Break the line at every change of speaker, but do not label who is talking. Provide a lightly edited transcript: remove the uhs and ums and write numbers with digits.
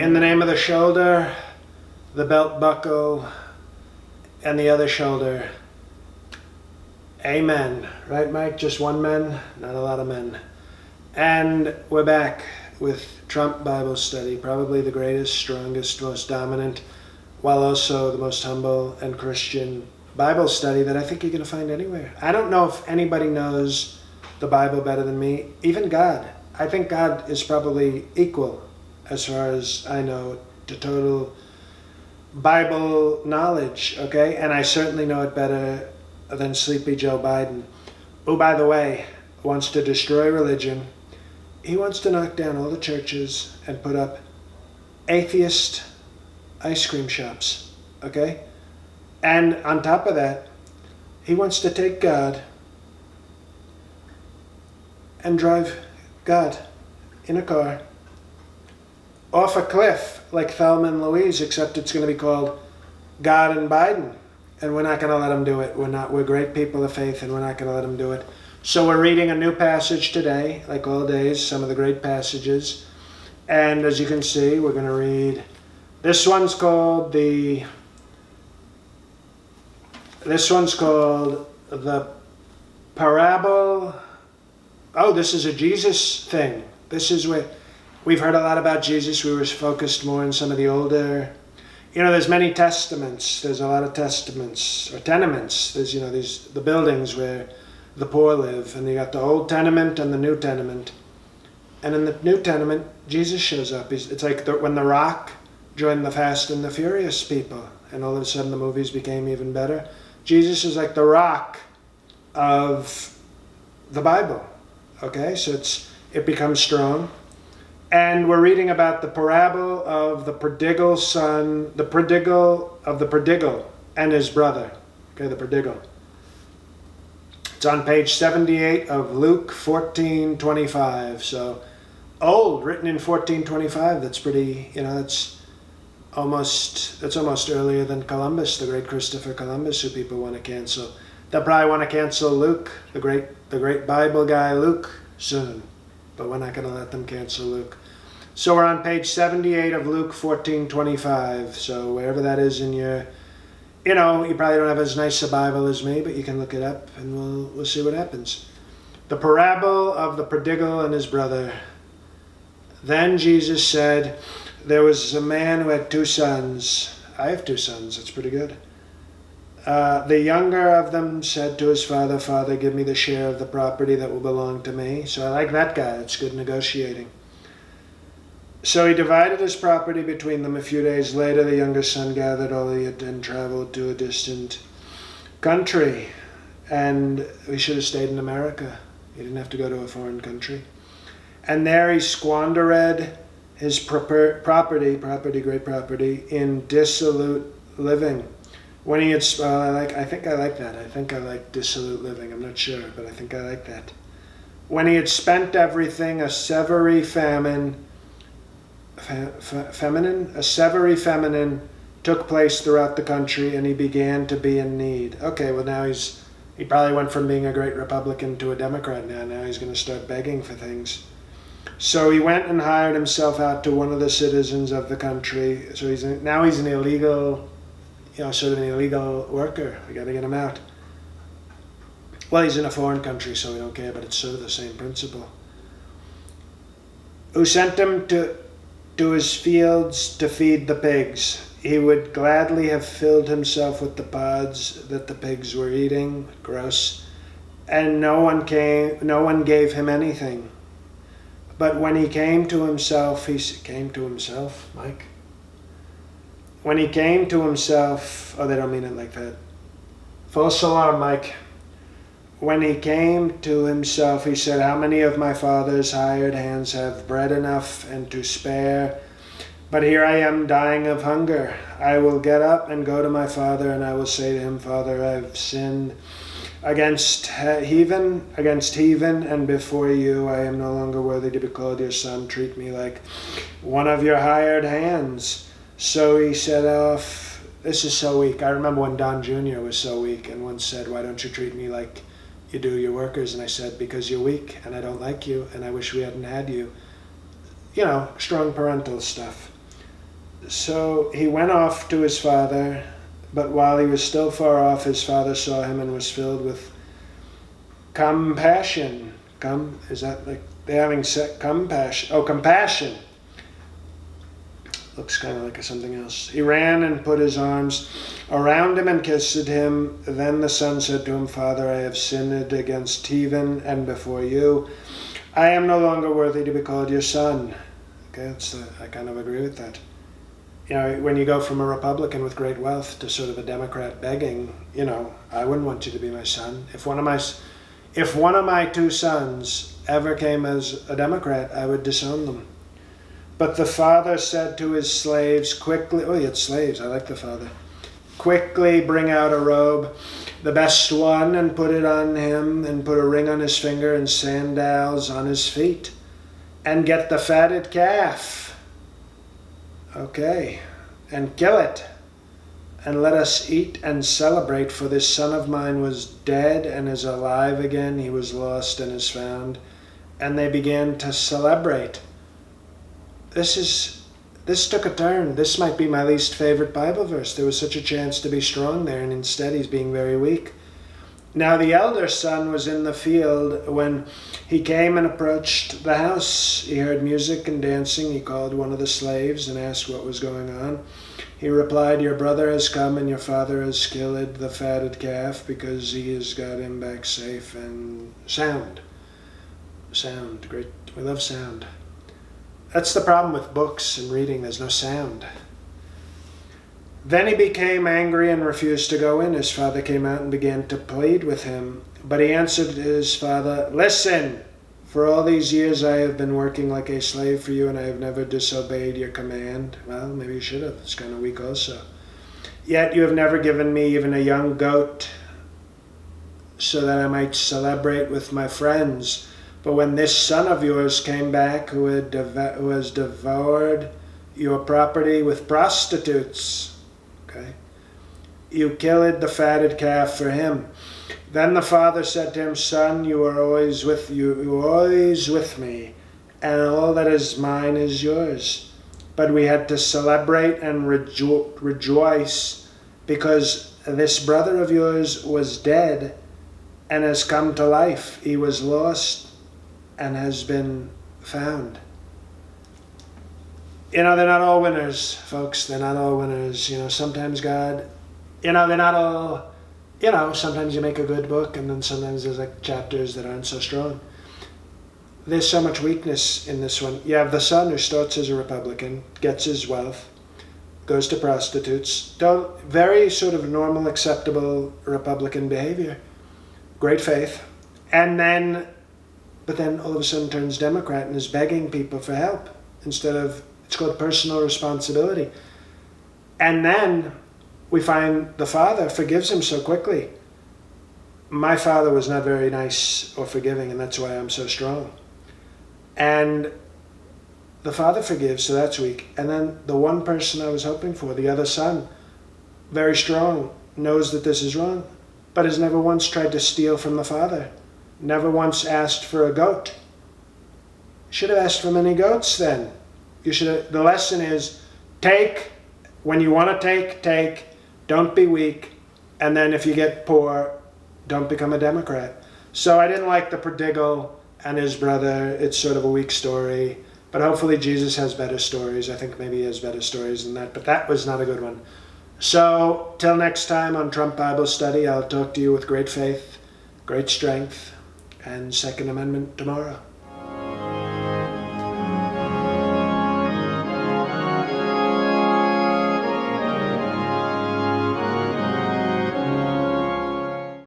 In the name of the shoulder, the belt buckle, and the other shoulder. Amen. Right, Mike? Just one man? Not a lot of men. And we're back with Trump Bible Study, probably the greatest, strongest, most dominant, while also the most humble and Christian Bible study that I think you're going to find anywhere. I don't know if anybody knows the Bible better than me, even God. I think God is probably equal, as far as I know, to total Bible knowledge, okay? And I certainly know it better than Sleepy Joe Biden, who, by the way, wants to destroy religion. He wants to knock down all the churches and put up atheist ice cream shops, okay? And on top of that, he wants to take God and drive God in a car off a cliff like Thelma and Louise, except it's going to be called God and Biden. And we're not going to let him do it. We're great people of faith, and we're not going to let him do it. So we're reading a new passage today, like all days, some of the great passages. And as you can see, we're going to read, this one's called the parable. Oh, this is a Jesus thing. This is where we've heard a lot about Jesus. We were focused more on some of the older, there's many testaments. There's a lot of testaments or tenements. There's, the buildings where the poor live, and you got the Old Testament and the New Testament. And in the New Testament, Jesus shows up. It's like when The Rock joined the Fast and the Furious people, and all of a sudden the movies became even better. Jesus is like the Rock of the Bible. Okay, so it becomes strong. And we're reading about the parable of the prodigal son, the prodigal and his brother. Okay, the prodigal. It's on page 78 of Luke 14:25. So old, written in 1425. That's pretty, that's almost earlier than Columbus, the great Christopher Columbus, who people want to cancel. They'll probably want to cancel Luke, the great Bible guy Luke, soon. But we're not going to let them cancel Luke. So we're on page 78 of Luke 14:25. So wherever that is in your, you probably don't have as nice a Bible as me, but you can look it up and we'll see what happens. The parable of the prodigal and his brother. Then Jesus said, there was a man who had 2 sons. I have 2 sons. That's pretty good. The younger of them said to his father, Father, give me the share of the property that will belong to me. So I like that guy. It's good negotiating. So he divided his property between them. A few days later, the younger son gathered all he had and traveled to a distant country. And he should have stayed in America. He didn't have to go to a foreign country. And there he squandered his great property, in dissolute living. When he had, I think I like that. I think I like dissolute living. I'm not sure, but I think I like that. When he had spent everything, a severe famine took place throughout the country, and he began to be in need. Okay, well now he probably went from being a great Republican to a Democrat now. Now he's going to start begging for things. So he went and hired himself out to one of the citizens of the country. So he's an illegal, sort of an illegal worker. We got to get him out. Well, he's in a foreign country, so we don't care, but it's sort of the same principle. Who sent him to his fields to feed the pigs. He would gladly have filled himself with the pods that the pigs were eating. Gross. And no one gave him anything. But when he came to himself, Mike? When he came to himself, they don't mean it like that. False alarm, Mike. When he came to himself, he said, how many of my father's hired hands have bread enough and to spare? But here I am dying of hunger. I will get up and go to my father, and I will say to him, Father, I've sinned against heathen, and before you I am no longer worthy to be called your son. Treat me like one of your hired hands. So he set off. This is so weak. I remember when Don Jr. was so weak and once said, why don't you treat me like you do your workers? And I said, because you're weak and I don't like you and I wish we hadn't had you. You know, strong parental stuff. So he went off to his father, but while he was still far off, his father saw him and was filled with compassion. Is that like they're having compassion? Oh, compassion. Looks kind of like something else. He ran and put his arms around him and kissed him. Then the son said to him, Father, I have sinned against heaven and before you. I am no longer worthy to be called your son. Okay, I kind of agree with that. You know, when you go from a Republican with great wealth to sort of a Democrat begging, you know, I wouldn't want you to be my son. If one of my two sons ever came as a Democrat, I would disown them. But the father said to his slaves, quickly, oh, he had slaves, I like the father. Quickly bring out a robe, the best one, and put it on him, and put a ring on his finger and sandals on his feet. And get the fatted calf. Okay, and kill it, and let us eat and celebrate, for this son of mine was dead and is alive again, he was lost and is found. And they began to celebrate. This took a turn. This might be my least favorite Bible verse. There was such a chance to be strong there, and instead he's being very weak. Now the elder son was in the field when he came and approached the house. He heard music and dancing. He called one of the slaves and asked what was going on. He replied, your brother has come and your father has killed the fatted calf because he has got him back safe and sound. Sound, great. We love sound. That's the problem with books and reading. There's no sound. Then he became angry and refused to go in. His father came out and began to plead with him. But he answered his father, listen, for all these years I have been working like a slave for you and I have never disobeyed your command. Well, maybe you should have. It's kind of weak also. Yet you have never given me even a young goat so that I might celebrate with my friends. But when this son of yours came back who has devoured your property with prostitutes, okay, you killed the fatted calf for him. Then the father said to him, son, you are always with me, and all that is mine is yours. But we had to celebrate and rejoice because this brother of yours was dead and has come to life. He was lost and has been found. You know, they're not all winners, folks. They're not all winners. You know, sometimes God, you know, they're not all, you know, sometimes you make a good book and then sometimes there's like chapters that aren't so strong. There's so much weakness in this one. You have the son who starts as a Republican, gets his wealth, goes to prostitutes, very sort of normal, acceptable Republican behavior, great faith, but then all of a sudden turns Democrat and is begging people for help instead of, it's called personal responsibility. And then we find the father forgives him so quickly. My father was not very nice or forgiving, and that's why I'm so strong. And the father forgives, so that's weak. And then the one person I was hoping for, the other son, very strong, knows that this is wrong, but has never once tried to steal from the father. Never once asked for a goat. Should have asked for many goats then. The lesson is, take, when you want to take, don't be weak, and then if you get poor, don't become a Democrat. So I didn't like the prodigal and his brother. It's sort of a weak story, but hopefully Jesus has better stories. I think maybe he has better stories than that, but that was not a good one. So till next time on Trump Bible Study, I'll talk to you with great faith, great strength, and Second Amendment tomorrow.